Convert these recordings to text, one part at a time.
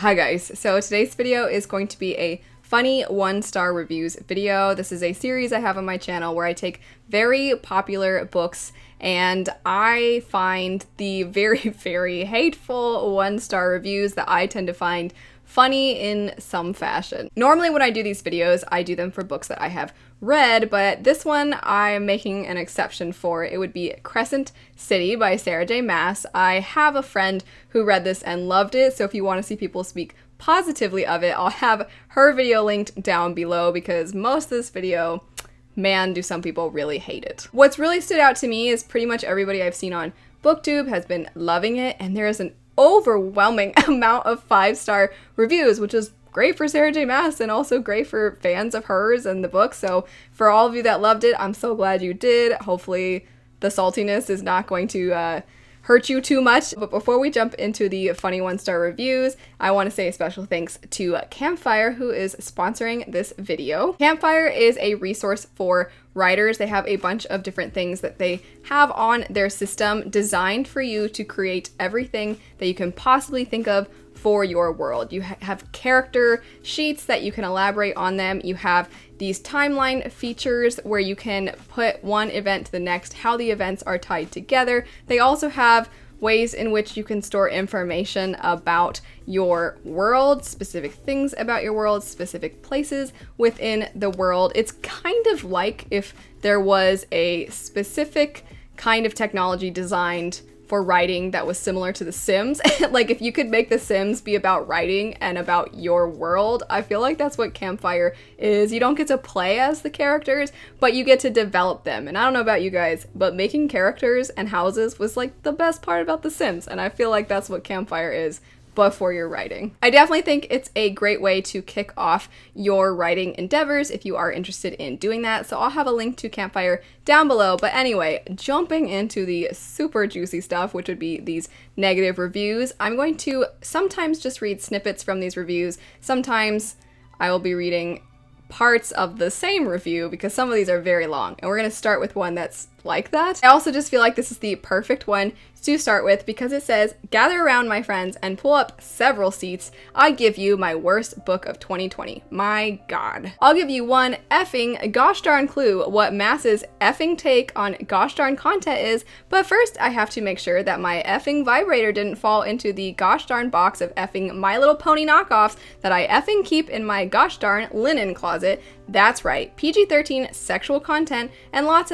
Hi guys, so today's video is going to be a funny 1-star reviews video. This is a series I have on my channel where I take very popular books and I find the very hateful 1-star reviews that I tend to find funny in some fashion. Normally when I do these videos, I do them for books that I have read, but this one I'm making an exception for. It would be Crescent City by Sarah J Maas. I have a friend who read this and loved it, so if you want to see people speak positively of it, I'll have her video linked down below because most of this video, man, do some people really hate it. What's really stood out to me is pretty much everybody I've seen on BookTube has been loving it, and there is an overwhelming amount of 5-star reviews, which is great for Sarah J Maas and also great for fans of hers and the book. So for all of you that loved it, I'm so glad you did. Hopefully the saltiness is not going to hurt you too much. But before we jump into the funny 1-star reviews, I want to say a special thanks to Campfire, who is sponsoring this video. Campfire is a resource for writers. They have a bunch of different things that they have on their system designed for you to create everything that you can possibly think of for your world. You have character sheets that you can elaborate on them. You have these timeline features where you can put one event to the next, how the events are tied together. They also have ways in which you can store information about your world, specific things about your world, specific places within the world. It's kind of like if there was a specific kind of technology designed for writing that was similar to The Sims. Like if you could make The Sims be about writing and about your world, I feel like that's what Campfire is. You don't get to play as the characters, but you get to develop them. And I don't know about you guys, but making characters and houses was like the best part about The Sims. And I feel like that's what Campfire is, but for your writing. I definitely think it's a great way to kick off your writing endeavors if you are interested in doing that. So I'll have a link to Campfire down below. But anyway, jumping into the super juicy stuff, which would be these negative reviews, I'm going to sometimes just read snippets from these reviews. Sometimes I will be reading parts of the same review because some of these are very long, and we're going to start with one that's like that. I also just feel like this is the perfect one to start with because it says, "Gather around, my friends, and pull up several seats. I give you my worst book of 2020. My God. I'll give you one effing gosh darn clue what Maas's effing take on gosh darn content is, but first I have to make sure that my effing vibrator didn't fall into the gosh darn box of effing My Little Pony knockoffs that I effing keep in my gosh darn linen closet. That's right, PG-13 sexual content and lots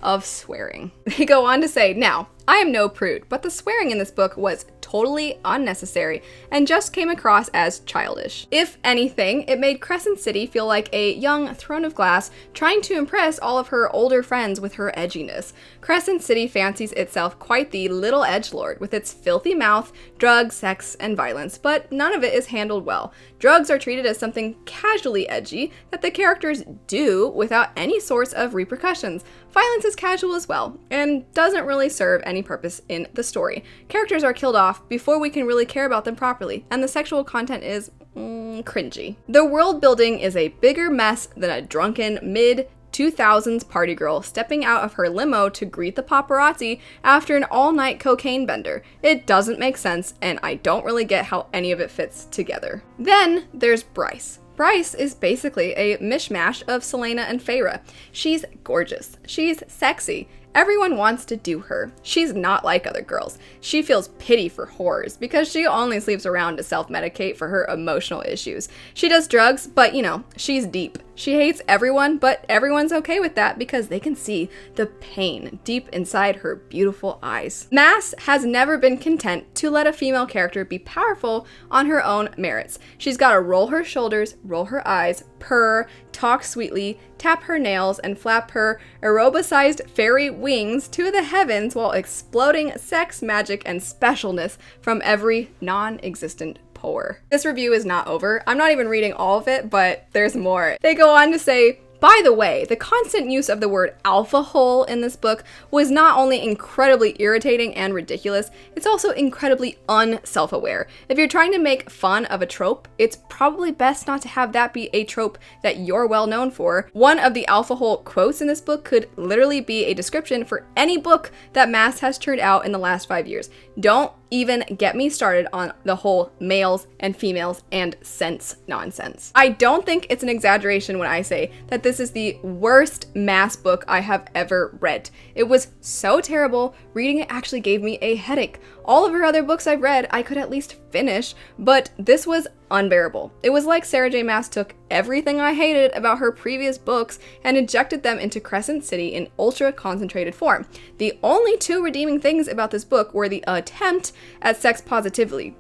of swearing." They go on to say, "Now, I am no prude, but the swearing in this book was totally unnecessary and just came across as childish. If anything, it made Crescent City feel like a young Throne of Glass trying to impress all of her older friends with her edginess. Crescent City fancies itself quite the little edgelord with its filthy mouth, drugs, sex, and violence, but none of it is handled well. Drugs are treated as something casually edgy that the characters do without any sorts of repercussions. Violence is casual as well, and doesn't really serve any purpose in the story. Characters are killed off before we can really care about them properly, and the sexual content is cringy. The world building is a bigger mess than a drunken mid-2000s party girl stepping out of her limo to greet the paparazzi after an all-night cocaine bender. It doesn't make sense, and I don't really get how any of it fits together." Then there's Bryce. Bryce is basically a mishmash of Selena and Feyre. She's gorgeous. She's sexy. Everyone wants to do her. She's not like other girls. She feels pity for whores because she only sleeps around to self-medicate for her emotional issues. She does drugs, but you know, she's deep. She hates everyone, but everyone's okay with that because they can see the pain deep inside her beautiful eyes. Maas has never been content to let a female character be powerful on her own merits. She's gotta roll her shoulders, roll her eyes, purr, talk sweetly, tap her nails, and flap her aerobicized fairy wings to the heavens while exploding sex, magic, and specialness from every non-existent pore. This review is not over. I'm not even reading all of it, but there's more. They go on to say, "By the way, the constant use of the word alpha hole in this book was not only incredibly irritating and ridiculous, it's also incredibly unself-aware. If you're trying to make fun of a trope, it's probably best not to have that be a trope that you're well known for. One of the alpha hole quotes in this book could literally be a description for any book that Maas has turned out in the last 5 years. Don't even get me started on the whole males and females and sense nonsense. I don't think it's an exaggeration when I say that this is the worst Maas book I have ever read. It was so terrible, reading it actually gave me a headache. All of her other books I've read, I could at least finish, but this was unbearable. It was like Sarah J Maas took everything I hated about her previous books and injected them into Crescent City in ultra concentrated form. The only two redeeming things about this book were the attempt at sex positivity,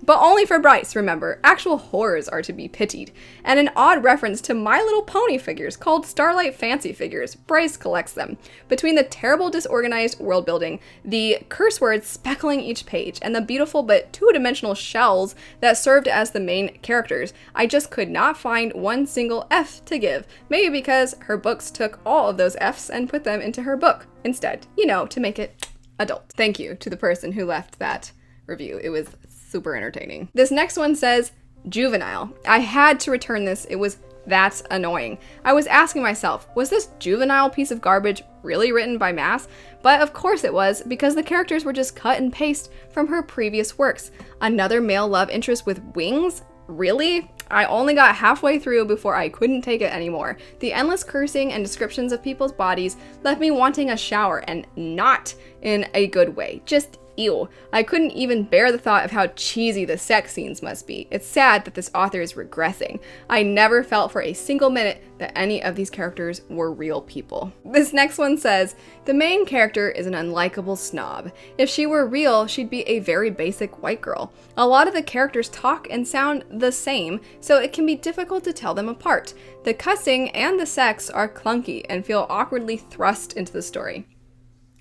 but only for Bryce, remember. Actual horrors are to be pitied. And an odd reference to My Little Pony figures called Starlight Fancy Figures. Bryce collects them. Between the terrible disorganized world building, the curse words speckling each page, and the beautiful but two-dimensional shells that served as the main characters, I just could not find one single F to give. Maybe because her books took all of those Fs and put them into her book instead, you know, to make it adult. Thank you to the person who left that review. It was super entertaining. This next one says, juvenile. I had to return this. It was that annoying. I was asking myself, was this juvenile piece of garbage really written by Maas? But of course it was, because the characters were just cut and paste from her previous works. Another male love interest with wings? Really? I only got halfway through before I couldn't take it anymore. The endless cursing and descriptions of people's bodies left me wanting a shower, and not in a good way. Just ew. I couldn't even bear the thought of how cheesy the sex scenes must be. It's sad that this author is regressing. I never felt for a single minute that any of these characters were real people. This next one says, the main character is an unlikable snob. If she were real, she'd be a very basic white girl. A lot of the characters talk and sound the same, so it can be difficult to tell them apart. The cussing and the sex are clunky and feel awkwardly thrust into the story.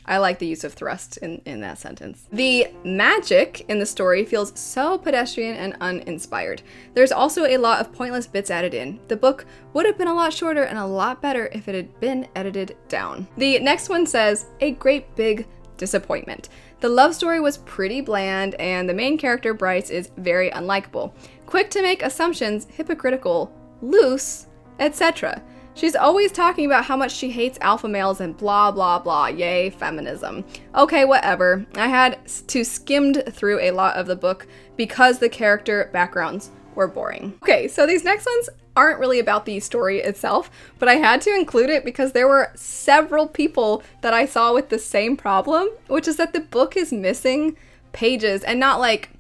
I like the use of thrust in that sentence. The magic in the story feels so pedestrian and uninspired. There's also a lot of pointless bits added in. The book would have been a lot shorter and a lot better if it had been edited down. The next one says, a great big disappointment. The love story was pretty bland and the main character, Bryce, is very unlikable. Quick to make assumptions, hypocritical, loose, etc. She's always talking about how much she hates alpha males and blah blah blah, yay feminism. Okay, whatever. I had to skimmed through a lot of the book because the character backgrounds were boring. Okay, so these next ones aren't really about the story itself, but I had to include it because there were several people that I saw with the same problem, which is that the book is missing pages, and not like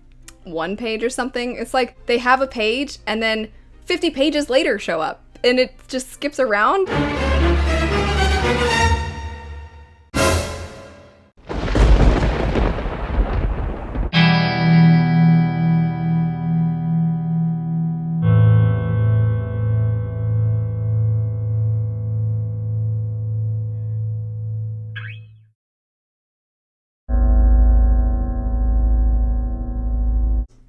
one page or something. It's like they have a page and then 50 pages later show up. And it just skips around.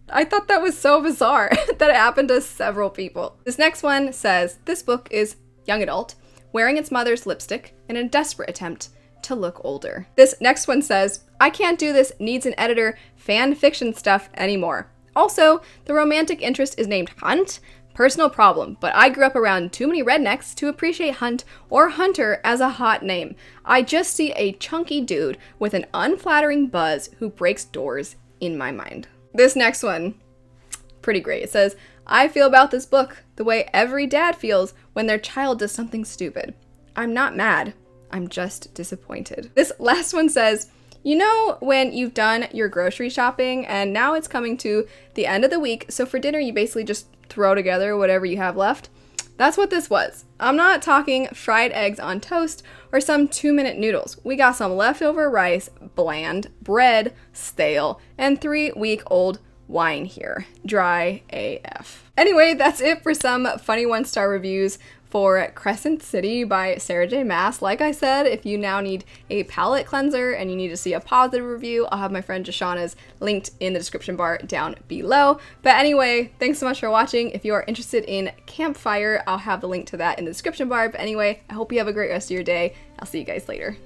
I thought that was so bizarre that it happened to several people. This next one says, this book is young adult, wearing its mother's lipstick in a desperate attempt to look older. This next one says, I can't do this needs an editor fan fiction stuff anymore. Also, the romantic interest is named Hunt. Personal problem, but I grew up around too many rednecks to appreciate Hunt or Hunter as a hot name. I just see a chunky dude with an unflattering buzz who breaks doors in my mind. This next one, pretty great. It says, I feel about this book the way every dad feels when their child does something stupid. I'm not mad. I'm just disappointed. This last one says, you know when you've done your grocery shopping and now it's coming to the end of the week, so for dinner you basically just throw together whatever you have left? That's what this was. I'm not talking fried eggs on toast or some 2-minute noodles. We got some leftover rice, bland, bread, stale, and 3-week-old wine here. Dry AF. Anyway, that's it for some funny 1-star reviews for Crescent City by Sarah J Maas. Like I said, if you now need a palette cleanser and you need to see a positive review, I'll have my friend Jashana's linked in the description bar down below. But anyway, thanks so much for watching. If you are interested in Campfire, I'll have the link to that in the description bar. But anyway, I hope you have a great rest of your day. I'll see you guys later.